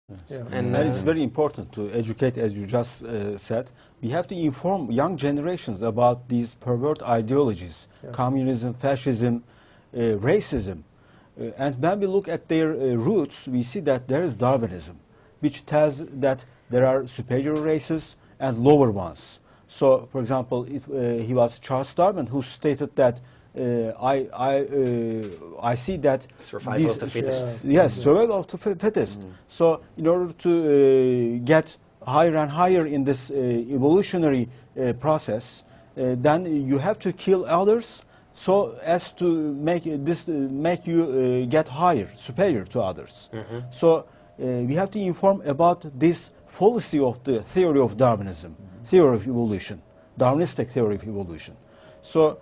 Yeah. And It's very important to educate, as you just said. We have to inform young generations about these pervert ideologies, Yes. communism, fascism, racism. And when we look at their roots, we see that there is Darwinism, which tells that there are superior races and lower ones. So, for example, he was Charles Darwin who stated that I see that survival of the fittest. Yes, survival of the fittest. So, in order to get higher and higher in this evolutionary process, then you have to kill others so as to make make you get higher, superior to others. So we have to inform about this fallacy of the theory of Darwinism, theory of evolution, Darwinistic theory of evolution. So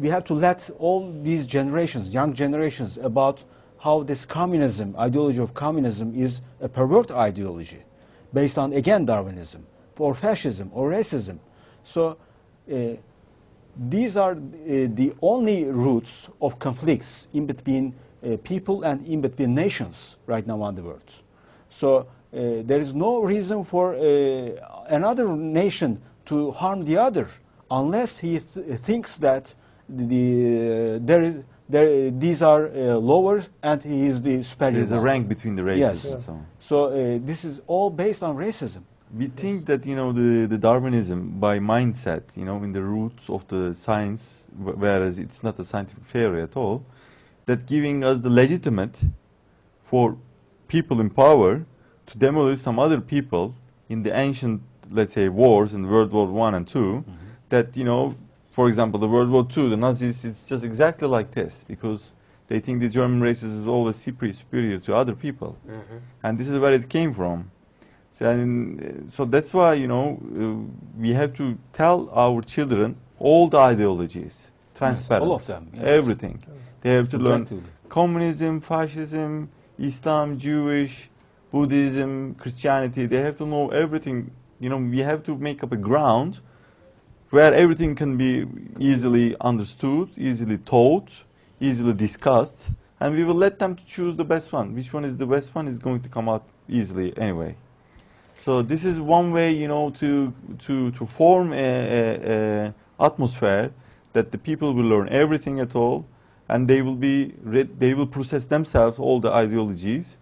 we have to let all these generations, young generations, about how this communism, ideology of communism, is a pervert ideology based on, again, Darwinism, or fascism, or racism. So these are the only roots of conflicts in between people and in between nations right now on the world. So there is no reason for another nation to harm the other unless he thinks that these are lower and he is the superior. There's a rank between the races Yes. and so on. So this is all based on racism. We think that, you know, the Darwinism by mindset, you know, in the roots of the science, whereas it's not a scientific theory at all, that giving us the legitimate for people in power to demolish some other people in the ancient, let's say, wars in World War I and II, that, you know, for example, the World War II, the Nazis, it's just exactly like this, because they think the German races is always superior to other people. And this is where it came from. So that's why, you know, we have to tell our children all the ideologies, transparent, all of them, yes. everything. They have to learn Objectively. communism, fascism, Islam, Jewish, Buddhism, Christianity. They have to know everything. You know, we have to make up a ground where everything can be easily understood, easily taught, easily discussed, and we will let them to choose the best one. Which one is the best one is going to come out easily anyway. So this is one way, you know, to form a atmosphere that the people will learn everything at all, and they will process themselves all the ideologies,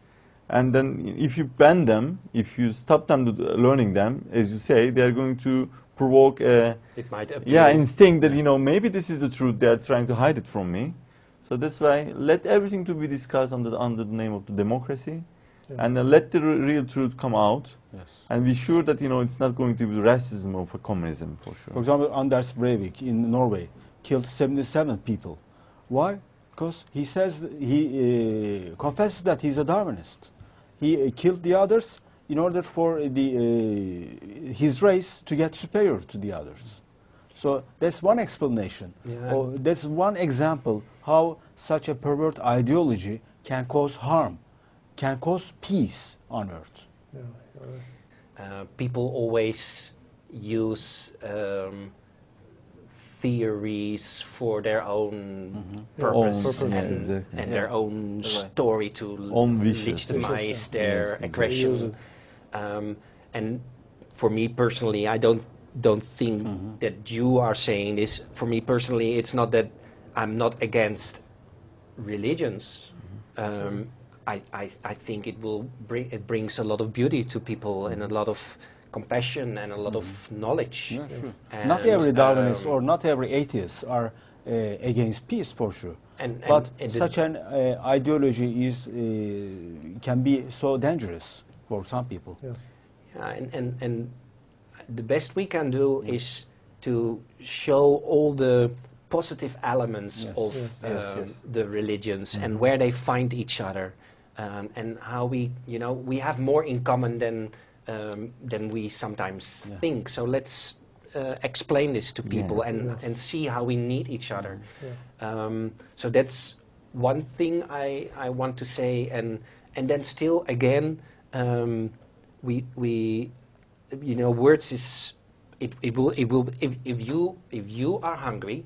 and then if you ban them, if you stop them learning them, as you say, they are going to provoke a instinct that, you know, maybe this is the truth. They are trying to hide it from me. So that's why let everything to be discussed under the name of the democracy. And let the real truth come out, and be sure that, you know, it's not going to be racism or communism, for sure. For example, Anders Breivik in Norway killed 77 people. Why? Because he says, he confesses that he's a Darwinist. He killed the others in order for his race to get superior to the others. So that's one explanation. Or that's one example how such a pervert ideology can cause harm, can cause peace on earth. People always use theories for their own purpose and their own story to legitimize their aggression. And for me personally, I don't think that you are saying this. For me personally, it's not that I'm not against religions. I think it brings a lot of beauty to people and a lot of compassion and a lot of knowledge. Yeah, sure. Not every Darwinist or not every atheist are against peace, for sure. But such an ideology can be so dangerous for some people. Yes. And the best we can do is to show all the positive elements of the religions and where they find each other. And how we have more in common than we sometimes think. So let's explain this to people and see how we need each other. So that's one thing I want to say. And then still again, words is it will if you are hungry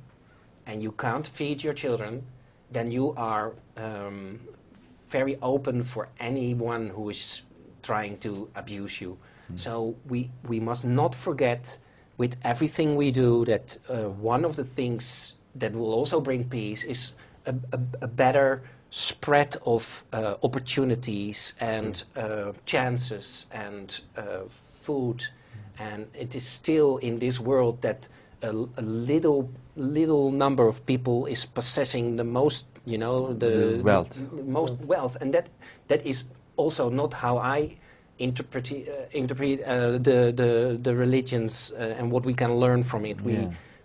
and you can't feed your children, then you are very open for anyone who is trying to abuse you. So we must not forget, with everything we do, that one of the things that will also bring peace is a better spread of opportunities and chances and food. And it is still in this world that a little number of people is possessing the most, the most wealth, and that is also not how I interpret the religions and what we can learn from it.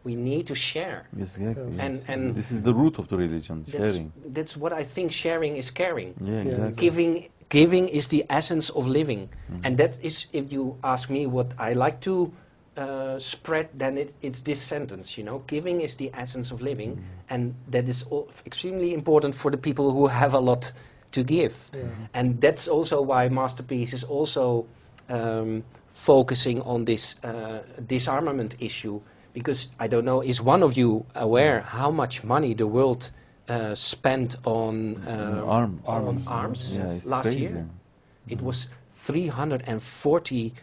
We need to share. Yes, exactly. And this is the root of the religion, sharing. That's what I think. Sharing is caring. Yeah, exactly. Giving is the essence of living, and that is, if you ask me what I like to spread, then it's this sentence. Giving is the essence of living, and that is extremely important for the people who have a lot to give. And that's also why MasterPeace is also focusing on this disarmament issue, because I don't know, is one of you aware how much money the world spent on arms last crazy. year? It was $340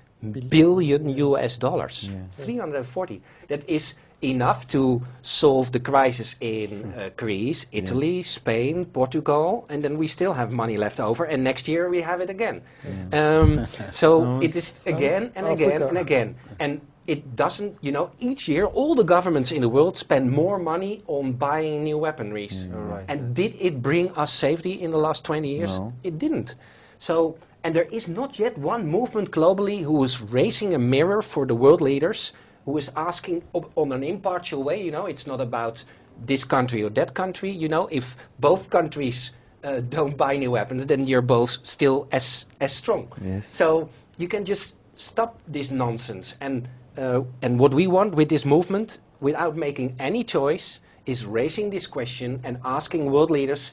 billion US dollars. 340. That is enough to solve the crisis in Greece, Italy, Spain, Portugal, and then we still have money left over, and next year we have it again. So it is again and again and again. And it doesn't, each year all the governments in the world spend more money on buying new weaponries. And did it bring us safety in the last 20 years? No. It didn't. So, and there is not yet one movement globally who is raising a mirror for the world leaders, who is asking on an impartial way, it's not about this country or that country, if both countries don't buy new weapons, then you're both still as strong. So you can just stop this nonsense. And what we want with this movement, without making any choice, is raising this question and asking world leaders,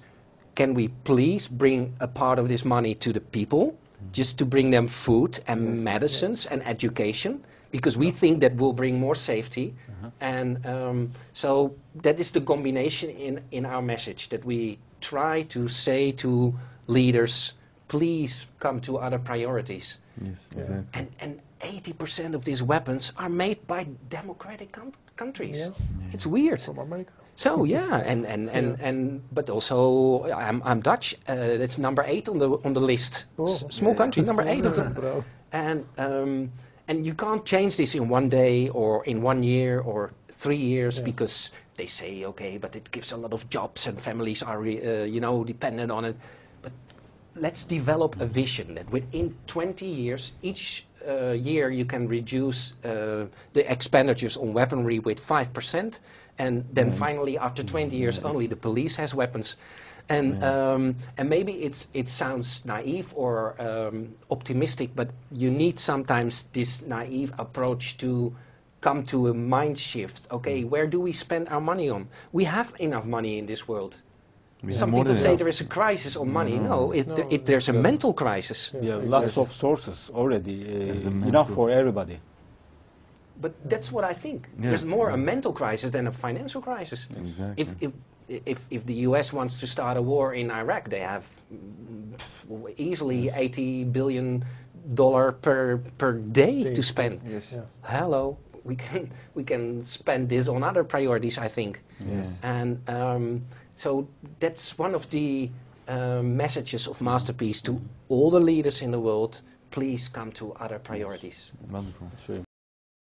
can we please bring a part of this money to the people, just to bring them food and medicines and education, because we think that will bring more safety. And so that is the combination in our message, that we try to say to leaders, please come to other priorities. Yes, exactly. And 80% of these weapons are made by democratic countries. It's weird. From America. So and but also I'm Dutch. That's number 8 on the list. Small country, number 8 of the. And you can't change this in one day or in 1 year or 3 years, because they say, okay, but it gives a lot of jobs and families are dependent on it. But let's develop a vision that within 20 years, each year you can reduce the expenditures on weaponry with 5%, and then finally after 20 years only the police has weapons. And maybe it sounds naive or optimistic, but you need sometimes this naive approach to come to a mind shift. Okay, where do we spend our money on? We have enough money in this world. Some people say there is a crisis on money. No, there's a mental crisis. Lots of sources already, enough for everybody. But that's what I think. There's more a mental crisis than a financial crisis. Exactly. If the US wants to start a war in Iraq, they have easily $80 billion per day to spend. Hello, we can spend this on other priorities, I think. And so that's one of the messages of MasterPeace to all the leaders in the world. Please come to other priorities. Wonderful.